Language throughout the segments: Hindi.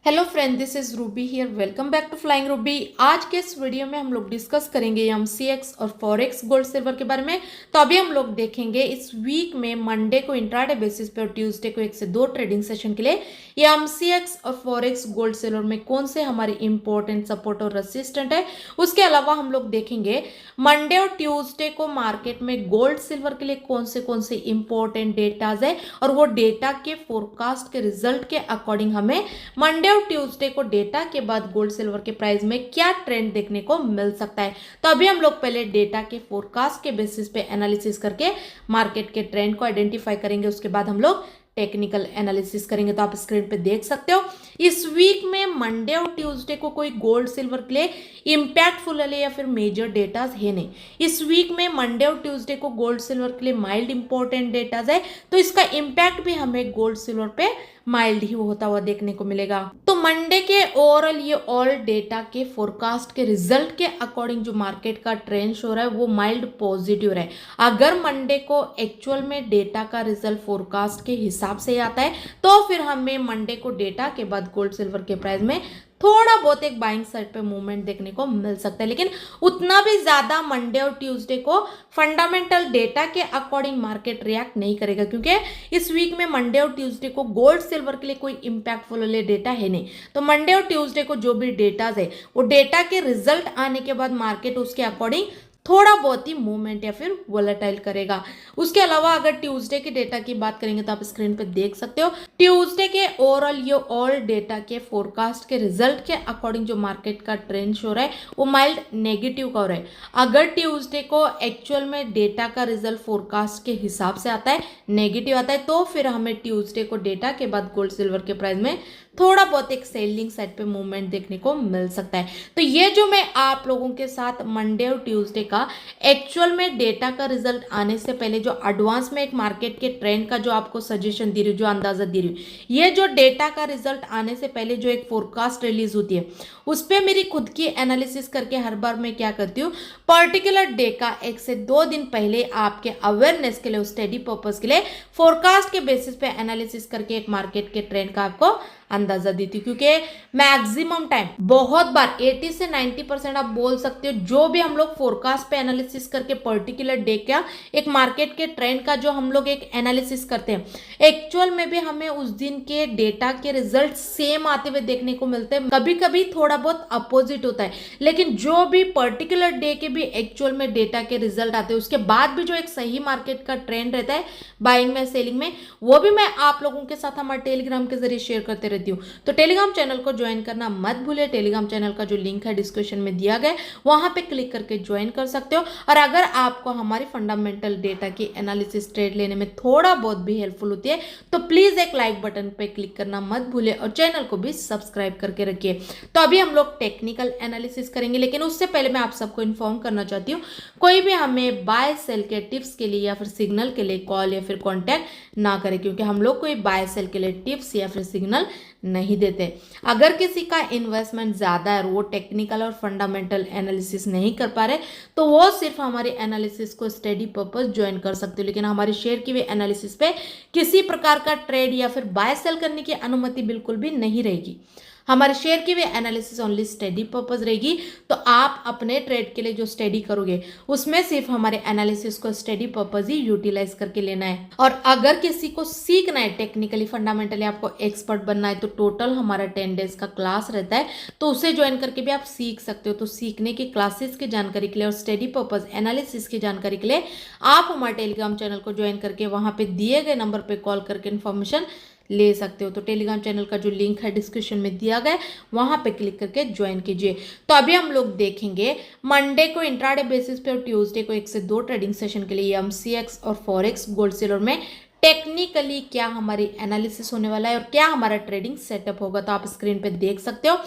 Hello friend, this is Ruby here. Welcome back to flying Ruby. आज के इस वीडियो में हम लोग डिस्कस करेंगे एमसीएक्स और फॉरेक्स गोल्ड सिल्वर के बारे में। तो अभी हम लोग देखेंगे इस वीक में मंडे को इंट्राडे बेसिस पे और ट्यूसडे को 1 से 2 ट्रेडिंग सेशन के लिए ये एमसीएक्स और फॉरेक्स गोल्ड सिल्वर में कौन से हमारे इंपॉर्टेंट सपोर्ट और रेसिस्टेंट है। उसके अलावा हम लोग देखेंगे मंडे और ट्यूसडे को मार्केट में गोल्ड सिल्वर के लिए कौन से इंपॉर्टेंट डेटाज है और वो डेटा के फोरकास्ट के रिजल्ट के अकॉर्डिंग हमें मंडे और ट्यूसडे को डेटा के बाद गोल्ड सिल्वर के प्राइस में क्या ट्रेंड देखने को मिल सकता है। तो अभी हम लोग पहले डेटा के फोरकास्ट के बेसिस पे एनालिसिस करके मार्केट के ट्रेंड को आइडेंटिफाई करेंगे। उसके बाद हम लोग टेक्निकल एनालिसिस करेंगे। तो आप स्क्रीन पे देख सकते हो इस वीक में मंडे और ट्यूसडे को कोई गोल्ड सिल्वर के लिए इंपैक्टफुल है या फिर मेजर डेटाज है नहीं। इस वीक में मंडे और ट्यूसडे को गोल्ड सिल्वर के लिए माइल्ड इंपॉर्टेंट डेटाज है, तो इसका इंपैक्ट भी हमें गोल्ड सिल्वर पे माइल्ड ही होता हुआ देखने को मिलेगा। तो मंडे के ओवरऑल ये ऑल डेटा के फोरकास्ट के रिजल्ट के अकॉर्डिंग जो मार्केट का ट्रेंड शो रहा है वो माइल्ड पॉजिटिव रहे। अगर मंडे को एक्चुअल में डेटा का रिजल्ट फोरकास्ट के हिसाब से आता है तो फिर हमें मंडे को डेटा के बाद गोल्ड सिल्वर के प्राइस में थोड़ा बहुत एक बाइंग साइड पे मूवमेंट देखने को मिल सकता है, लेकिन उतना भी ज्यादा मंडे और ट्यूसडे को फंडामेंटल डेटा के अकॉर्डिंग मार्केट रिएक्ट नहीं करेगा, क्योंकि इस वीक में मंडे और ट्यूसडे को गोल्ड सिल्वर के लिए कोई इंपैक्टफुल डेटा है नहीं। तो मंडे और ट्यूसडे को जो भी डेटाज है वो डेटा के रिजल्ट आने के बाद मार्केट उसके अकॉर्डिंग थोड़ा बहुत ही मूवमेंट या फिर वोलेटाइल करेगा। उसके अलावा अगर ट्यूसडे के डेटा की बात करेंगे तो आप स्क्रीन पे देख सकते हो ट्यूसडे के ओवरऑल ये ऑल डेटा के फोरकास्ट के रिजल्ट के अकॉर्डिंग जो मार्केट का ट्रेंड शो रहा है वो माइल्ड नेगेटिव का हो रहा है। अगर ट्यूसडे को एक्चुअल में डेटा का रिजल्ट फोरकास्ट के हिसाब से आता है, नेगेटिव आता है, तो फिर हमें ट्यूसडे को डेटा के बाद गोल्ड सिल्वर के प्राइस में थोड़ा बहुत एक सेलिंग साइड पे मूवमेंट देखने को मिल सकता है। तो ये जो मैं आप लोगों के साथ मंडे और ट्यूसडे का एक्चुअल में डेटा का रिजल्ट आने से पहले जो एडवांस में एक मार्केट के ट्रेंड का जो आपको सजेशन दे रही हूँ, जो अंदाजा दे रही हूँ, ये जो डेटा का रिजल्ट आने से पहले जो एक फोरकास्ट रिलीज होती है उस पर मेरी खुद की एनालिसिस करके हर बार मैं क्या करती हूँ, पर्टिकुलर डे का 1 से 2 दिन पहले आपके अवेयरनेस के लिए, स्टडी पर्पज के लिए फोरकास्ट के बेसिस पे एनालिसिस करके एक मार्केट के ट्रेंड का आपको अंदाजा देती हूँ। क्योंकि मैक्सिमम टाइम बहुत बार 80 से 90% आप बोल सकते हो जो भी हम लोग फोरकास्ट पे एनालिसिस करके पर्टिकुलर डे का एक मार्केट के ट्रेंड का जो हम लोग एक एनालिसिस करते हैं, एक्चुअल में भी हमें उस दिन के डेटा के रिजल्ट सेम आते हुए देखने को मिलते हैं। कभी कभी थोड़ा बहुत अपोजिट होता है, लेकिन जो भी पर्टिकुलर डे के भी एक्चुअल में डेटा के रिजल्ट आते हैं उसके बाद भी जो एक सही मार्केट का ट्रेंड रहता है बाइंग में, सेलिंग में, वो भी मैं आप लोगों के साथ हमारे टेलीग्राम के जरिए शेयर करते रहती हूँ। तो टेलीग्राम चैनल को ज्वाइन करना मत भूले। टेलीग्राम चैनल का जो लिंक है डिस्क्रिप्शन में दिया गया, वहां पे क्लिक करके ज्वाइन कर सकते हो। और अगर आपको हमारी फंडामेंटल डेटा की एनालिसिस ट्रेड लेने में थोड़ा बहुत भी हेल्पफुल होती है तो प्लीज एक लाइक बटन पे क्लिक करना मत भूले और चैनल को भी सब्सक्राइब करके रखिए। तो अभी हम लोग टेक्निकल एनालिसिस करेंगे, लेकिन उससे पहले मैं आप सबको इन्फॉर्म करना चाहती हूँ कोई भी हमें बाय सेल के टिप्स के लिए या फिर सिग्नल के लिए कॉल या फिर कॉन्टैक्ट ना करे, क्योंकि हम लोग कोई बाय सेल के लिए टिप्स या फिर सिग्नल नहीं देते। अगर किसी का इन्वेस्टमेंट ज्यादा है और वो टेक्निकल और फंडामेंटल एनालिसिस नहीं कर पा रहे तो वो सिर्फ हमारे एनालिसिस को स्टडी पर्पस ज्वाइन कर सकते हो, लेकिन हमारे शेयर की हुई एनालिसिस पे किसी प्रकार का ट्रेड या फिर बाय सेल करने की अनुमति बिल्कुल भी नहीं रहेगी। हमारे शेयर की भी एनालिसिस ओनली स्टडी पर्पस रहेगी। तो आप अपने ट्रेड के लिए जो स्टडी करोगे उसमें सिर्फ हमारे एनालिसिस को स्टडी पर्पस ही यूटिलाइज करके लेना है। और अगर किसी को सीखना है टेक्निकली फंडामेंटली, आपको एक्सपर्ट बनना है, तो टोटल हमारा 10 डेज का क्लास रहता है, तो उसे ज्वाइन करके भी आप सीख सकते हो। तो सीखने की क्लासेस की जानकारी के लिए और स्टडी पर्पस एनालिसिस की जानकारी के लिए आप हमारे टेलीग्राम चैनल को ज्वाइन करके वहां पे दिए गए नंबर पे कॉल करके इन्फॉर्मेशन ले सकते हो। तो टेलीग्राम चैनल का जो लिंक है डिस्क्रिप्शन में दिया गया है, वहां पे क्लिक करके ज्वाइन कीजिए। तो अभी हम लोग देखेंगे मंडे को इंट्राडे बेसिस पे और ट्यूसडे को 1 से 2 ट्रेडिंग सेशन के लिए एमसीएक्स और फॉरेक्स गोल्ड सिल्वर में टेक्निकली क्या हमारी एनालिसिस होने वाला है और क्या हमारा ट्रेडिंग सेटअप होगा। तो आप स्क्रीन पे देख सकते हो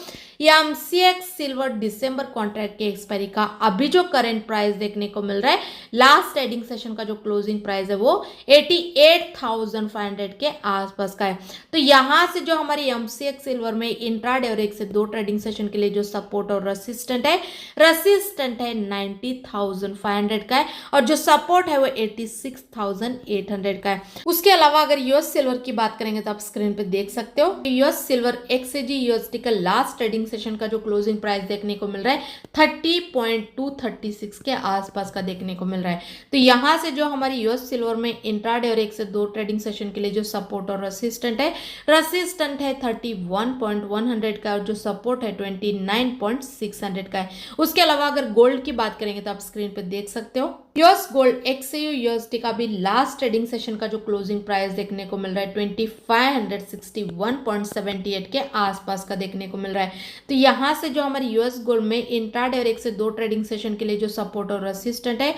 ये एमसीएक्स सिल्वर दिसंबर कॉन्ट्रैक्ट के एक्सपायरी का अभी जो करंट प्राइस देखने को मिल रहा है, लास्ट ट्रेडिंग सेशन का जो क्लोजिंग प्राइस है वो 88,500 के आसपास का है। तो यहां से जो हमारी एमसीएक्स सिल्वर में इंट्राडे और 1 से 2 ट्रेडिंग सेशन के लिए जो सपोर्ट और रेसिस्टेंट है 90,500 का है, और जो सपोर्ट है वो 86,800 का है। उसके अलावा अगर यूएस सिल्वर की बात करेंगे तो आप स्क्रीन पे देख सकते हो, यूएस सिल्वर एक्सएजी यूएसडी का लास्ट ट्रेडिंग सेशन का जो क्लोजिंग प्राइस देखने को मिल रहा है 30.236 के आसपास का देखने को मिल रहा है। तो यहां से जो हमारी यूएस सिल्वर में इंट्राडे और 1 से 2 ट्रेडिंग सेशन के लिए जो सपोर्ट और रेसिस्टेंट है 31.100 का, और जो सपोर्ट है 29.600 का है। उसके अलावा अगर गोल्ड की बात करेंगे तो आप स्क्रीन पे देख सकते हो, यूएस गोल्ड एक्सयू यूएसडी का भी लास्ट ट्रेडिंग सेशन का जो क्लोजिंग प्राइस देखने को मिल रहा है 2561.78 के आसपास का देखने को मिल रहा है। तो यहां से जो हमारी यूएस गोल्ड में इंट्राडे और 1 से 2 ट्रेडिंग सेशन के लिए जो सपोर्ट और रेसिस्टेंट है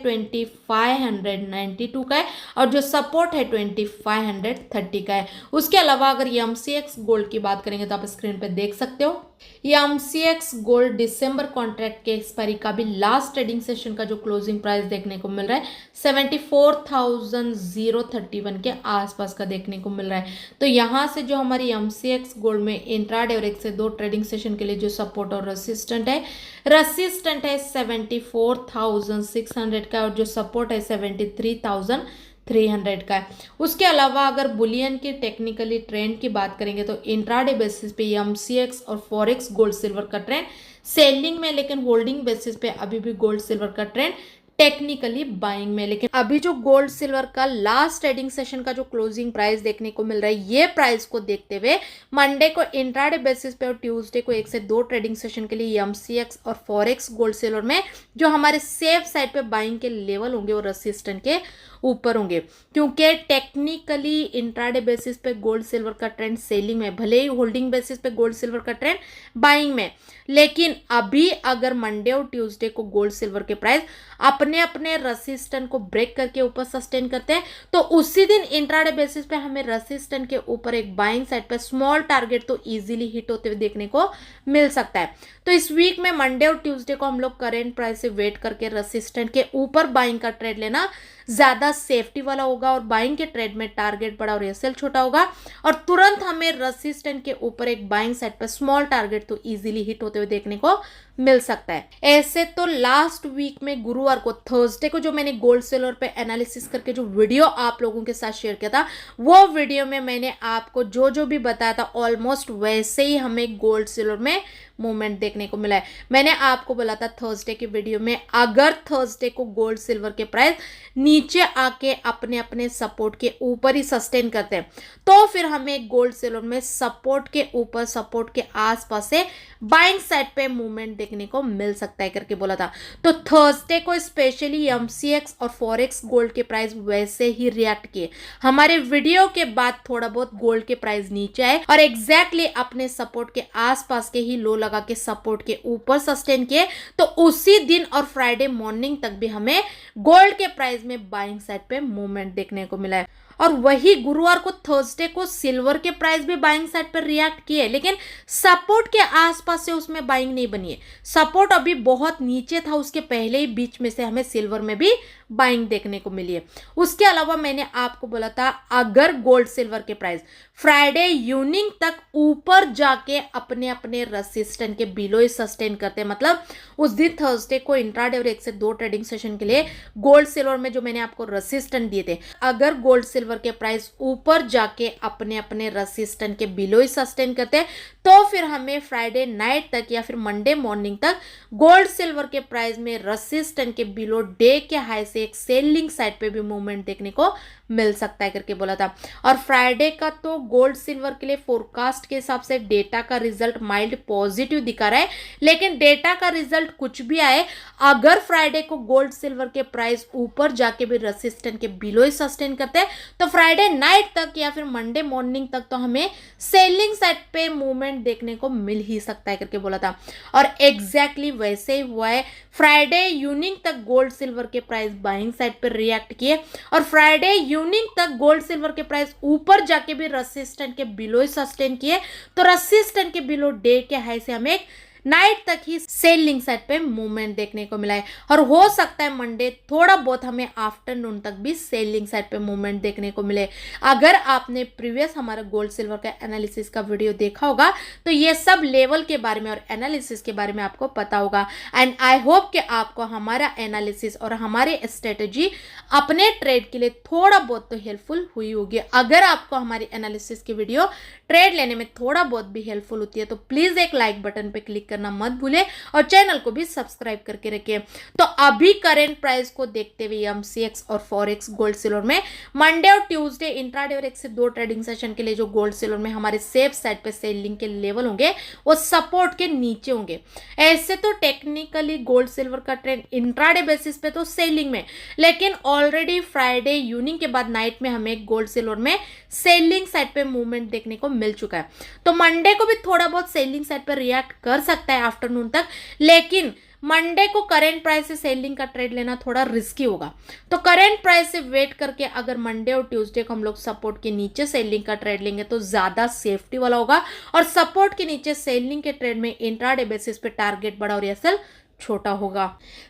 2592 का है, और जो सपोर्ट है 2530 का है। उसके अलावा अगर एमसीएक्स गोल्ड की बात करेंगे तो आप स्क्रीन पे देख सकते हो, ये एमसीएक्स गोल्ड दिसंबर कॉन्ट्रैक्ट के एक्सपायरी का भी लास्ट ट्रेडिंग सेशन का जो क्लोजिंग प्राइस देखने को मिल रहा है 74,031 के आसपास का देखने को मिल रहा है। तो यहां से जो हमारी एमसीएक्स गोल्ड में इंट्राडे और 1 से 2 ट्रेडिंग सेशन के लिए जो सपोर्ट और रेसिस्टेंट है 74,600 का, और जो सपोर्ट है 73,300 का है। उसके अलावा अगर बुलियन की टेक्निकली ट्रेंड की बात करेंगे तो इंट्राडे बेसिस पे एमसीएक्स और फॉरेक्स गोल्ड सिल्वर का ट्रेंड सेलिंग में, लेकिन होल्डिंग बेसिस पे अभी भी गोल्ड सिल्वर का ट्रेंड टेक्निकली बाइंग में। लेकिन अभी जो गोल्ड सिल्वर का लास्ट ट्रेडिंग सेशन का जो क्लोजिंग प्राइस देखने को मिल रहा है, ये प्राइस को देखते हुए मंडे को इंट्राडे बेसिस पे और ट्यूसडे को 1 से 2 ट्रेडिंग सेशन के लिए एमसीएक्स और फॉरेक्स गोल्ड सिल्वर में जो हमारे सेफ साइड पे बाइंग के लेवल होंगे वो रेसिस्टेंट के ऊपर होंगे, क्योंकि टेक्निकली इंट्राडे बेसिस पे गोल्ड सिल्वर का ट्रेंड सेलिंग में, भले ही होल्डिंग बेसिस पे गोल्ड सिल्वर का ट्रेंड बाइंग में। लेकिन अभी अगर मंडे और ट्यूसडे को गोल्ड सिल्वर के प्राइस अपने अपने रेसिस्टेंट को ब्रेक करके ऊपर सस्टेन करते हैं तो उसी दिन इंट्राडे बेसिस पे हमें रेसिस्टेंट के ऊपर एक बाइंग साइड पे स्मॉल टारगेट तो इजीली हिट होते हुए देखने को मिल सकता है। तो इस वीक में मंडे और ट्यूसडे को हम लोग करेंट प्राइस से वेट करके रेसिस्टेंट के ऊपर बाइंग का ट्रेड लेना ज्यादा सेफ्टी वाला होगा, और बाइंग के ट्रेड में टारगेट बड़ा और एसएल छोटा होगा, और तुरंत हमें रेसिस्टेंट के ऊपर एक बाइंग साइड पर स्मॉल टारगेट तो इजीली हिट होते हुए देखने को मिल सकता है। ऐसे तो लास्ट वीक में गुरुवार को, थर्सडे को जो मैंने गोल्ड सिल्वर पे एनालिसिस करके जो वीडियो आप लोगों के साथ शेयर किया था, वो वीडियो में मैंने आपको जो जो भी बताया था ऑलमोस्ट वैसे ही हमें गोल्ड सिल्वर में मूवमेंट देखने को मिला है। मैंने आपको बोला था थर्सडे की वीडियो में, अगर थर्सडे को गोल्ड सिल्वर के प्राइस नीचे आके अपने अपने सपोर्ट के ऊपर ही सस्टेन करते हैं तो फिर हमें गोल्ड सिल्वर में सपोर्ट के ऊपर, सपोर्ट के आसपास से बाइंग साइड पे मूवमेंट देखने को मिल सकता है करके बोला था। तो थर्सडे को स्पेशली एमसीएक्स और फॉरेक्स गोल्ड के प्राइस वैसे ही रिएक्ट किए। हमारे वीडियो के बाद थोड़ा बहुत गोल्ड के प्राइस नीचे आए और एग्जैक्टली अपने सपोर्ट के आसपास के ही लो लगा के सपोर्ट के ऊपर सस्टेन किए। तो उसी दिन और फ्राइडे मॉर्निंग तक भी हमें गोल्ड के प्राइस में बाइंग साइड पे मूवमेंट देखने को मिला है। और वही गुरुवार को, थर्सडे को सिल्वर के प्राइस भी बाइंग साइड पर रिएक्ट किए, लेकिन सपोर्ट के आसपास से उसमें बाइंग नहीं बनी है। सपोर्ट अभी बहुत नीचे था, उसके पहले ही बीच में से हमें सिल्वर में भी बाइंग देखने को मिली है। उसके अलावा मैंने आपको बोला था अगर गोल्ड सिल्वर के प्राइस फ्राइडे इवनिंग तक ऊपर जाके अपने अपने रेसिस्टेंट के बिलो ही सस्टेन करते हैं, मतलब उस दिन थर्सडे को इंट्राडे और 1 से 2 ट्रेडिंग सेशन के लिए गोल्ड सिल्वर में जो मैंने आपको रेसिस्टेंट दिए थे, अगर गोल्ड सिल्वर के प्राइस ऊपर जाके अपने अपने रेसिस्टेंट के बिलो ही सस्टेन करते हैं तो फिर हमें फ्राइडे नाइट तक या फिर मंडे मॉर्निंग तक गोल्ड सिल्वर के प्राइस में रेसिस्टेंट के बिलो डे के हाई से एक सेलिंग साइड पे भी मूवमेंट देखने को मिल सकता है करके बोला था। और फ्राइडे का तो गोल्ड सिल्वर के लिए फोरकास्ट के हिसाब से डेटा का रिजल्ट माइल्ड पॉजिटिव दिखा रहा है, लेकिन डेटा का रिजल्ट कुछ भी आए, अगर फ्राइडे को गोल्ड सिल्वर के प्राइस ऊपर जाके भी रेसिस्टेंट के बिलो ही सस्टेन करते हैं तो फ्राइडे नाइट तक या फिर मंडे मॉर्निंग तक तो हमें सेलिंग साइड पे मूवमेंट देखने को मिल ही सकता है करके बोला था। और एग्जैक्टली वैसे ही हुआ है। फ्राइडे इवनिंग तक गोल्ड सिल्वर के प्राइस बाइंग साइड पर रिएक्ट किए और फ्राइडे इवनिंग तक गोल्ड सिल्वर के प्राइस ऊपर जाके भी रेसिस्टेंट के बिलो सस्टेन किए। तो रेसिस्टेंट के बिलो डे के हाई से हमें नाइट तक ही सेलिंग साइड पे मूवमेंट देखने को मिला है और हो सकता है मंडे थोड़ा बहुत हमें आफ्टरनून तक भी सेलिंग साइड पे मूवमेंट देखने को मिले। अगर आपने प्रीवियस हमारा गोल्ड सिल्वर का एनालिसिस का वीडियो देखा होगा तो ये सब लेवल के बारे में और एनालिसिस के बारे में आपको पता होगा। एंड आई होप कि आपको हमारा एनालिसिस और हमारे स्ट्रेटेजी अपने ट्रेड के लिए थोड़ा बहुत तो हेल्पफुल हुई होगी। अगर आपको हमारी एनालिसिस की वीडियो ट्रेड लेने में थोड़ा बहुत भी हेल्पफुल होती है तो प्लीज एक लाइक बटन पे क्लिक करना मत भूले और चैनल को भी सब्सक्राइब करके रखिए। तो अभी करंट प्राइस को देखते हुए एमसीएक्स और फॉरेक्स गोल्ड सिल्वर में मंडे और ट्यूसडे इंट्राडे और एक से दो ट्रेडिंग सेशन के लिए जो गोल्ड सिल्वर में हमारे सेफ साइड पे सेलिंग के लेवल होंगे वो सपोर्ट के नीचे होंगे। ऐसे तो टेक्निकली गोल्ड सिल्वर का ट्रेंड इंट्राडे बेसिस पे तो सेलिंग में, लेकिन ऑलरेडी फ्राइडे इवनिंग के बाद नाइट में हमें गोल्ड सिल्वर में सेलिंग साइड पे मूवमेंट देखने को मिल चुका है। तो मंडे को भी थोड़ा बहुत सेलिंग साइड पे रिएक्ट कर सकता है आफ्टरनून तक, लेकिन मंडे को करंट प्राइस से सेलिंग का ट्रेड लेना थोड़ा रिस्की होगा। तो करंट प्राइस से वेट करके अगर मंडे और ट्यूसडे को हम लोग सपोर्ट के नीचे सेलिंग का ट्रेड लेंगे तो ज्यादा सेफ्टी वाला होगा और सपोर्ट के नीचे सेलिंग के ट्रेड में इंट्राडे बेसिस पे टारगेट बड़ा और एसएल छोटा होगा।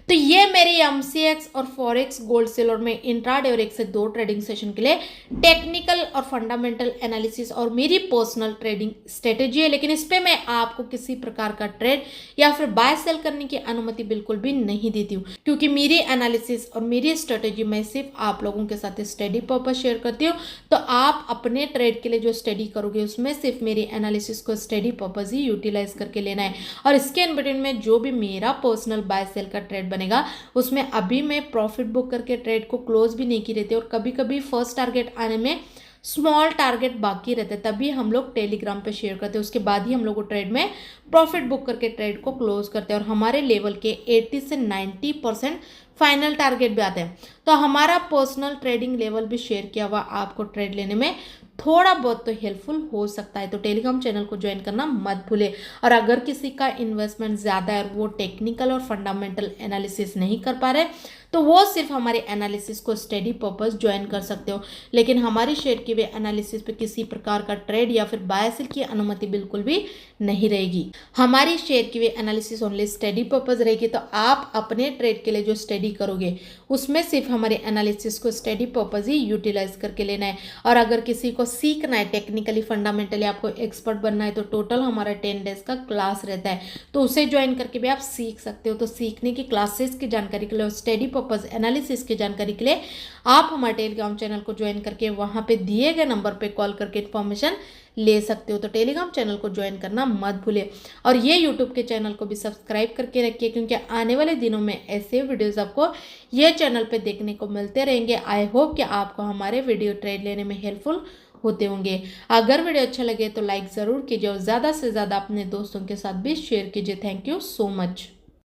तो ये मेरी एमसीएक्स और फॉरेक्स गोल्ड सिल्वर में इंट्राडे और एक से दो ट्रेडिंग सेशन के लिए टेक्निकल और फंडामेंटल एनालिसिस और मेरी पर्सनल ट्रेडिंग स्ट्रेटेजी है, लेकिन इस पे मैं आपको किसी प्रकार का ट्रेड या फिर बाय सेल करने की अनुमति बिल्कुल भी नहीं देती हूँ, क्योंकि मेरी एनालिसिस और मेरी स्ट्रेटेजी मैं सिर्फ आप लोगों के साथ स्टडी पर्पस शेयर करती हूँ। तो आप अपने ट्रेड के लिए जो स्टडी करोगे उसमें सिर्फ मेरी एनालिसिस को स्टडी पर्पस ही यूटिलाइज करके लेना है और इसके इन बिटवीन में जो भी मेरा पर्सनल बाय सेल का ट्रेड बनेगा उसमें अभी मैं प्रॉफिट बुक करके ट्रेड को क्लोज भी नहीं की रहती और कभी कभी फर्स्ट टारगेट आने में स्मॉल टारगेट बाकी रहते तभी हम लोग टेलीग्राम पे शेयर करते हैं, उसके बाद ही हम लोग को ट्रेड में प्रॉफिट बुक करके ट्रेड को क्लोज करते हैं और हमारे लेवल के 80 से 90% फाइनल टारगेट भी आते हैं। तो हमारा पर्सनल ट्रेडिंग लेवल भी शेयर किया हुआ आपको ट्रेड लेने में थोड़ा बहुत तो हेल्पफुल हो सकता है। तो टेलीग्राम चैनल को ज्वाइन करना मत भूले और अगर किसी का इन्वेस्टमेंट ज़्यादा है और वो टेक्निकल और फंडामेंटल एनालिसिस नहीं कर पा रहे तो वो सिर्फ हमारे एनालिसिस को स्टडी पर्पस ज्वाइन कर सकते हो, लेकिन हमारी शेयर की हुई एनालिसिस पे किसी प्रकार का ट्रेड या फिर बाय सेल की अनुमति बिल्कुल भी नहीं रहेगी। हमारी शेयर की हुई एनालिसिस ओनली स्टडी पर्पस रहेगी। तो आप अपने ट्रेड के लिए जो स्टडी करोगे उसमें सिर्फ हमारे एनालिसिस को स्टडी पर्पस ही यूटिलाइज करके लेना है। और अगर किसी को सीखना है टेक्निकली फंडामेंटली आपको एक्सपर्ट बनना है तो टोटल हमारा 10 डेज का क्लास रहता है, तो उसे ज्वाइन करके भी आप सीख सकते हो। तो सीखने की क्लासेस की जानकारी के लिए और स्टडी पर्पस एनालिसिस की जानकारी के लिए आप हमारे टेलीग्राम चैनल को ज्वाइन करके वहां पे दिए गए नंबर पे कॉल करके इन्फॉर्मेशन ले सकते हो। तो टेलीग्राम चैनल को ज्वाइन करना मत भूले और ये यूट्यूब के चैनल को भी सब्सक्राइब करके रखिए, क्योंकि आने वाले दिनों में ऐसे वीडियोस आपको ये चैनल पे देखने को मिलते रहेंगे। आई होप कि आपको हमारे वीडियो ट्रेड लेने में हेल्पफुल होते होंगे। अगर वीडियो अच्छा लगे तो लाइक ज़रूर कीजिए और ज़्यादा से ज़्यादा अपने दोस्तों के साथ भी शेयर कीजिए। Thank you so much.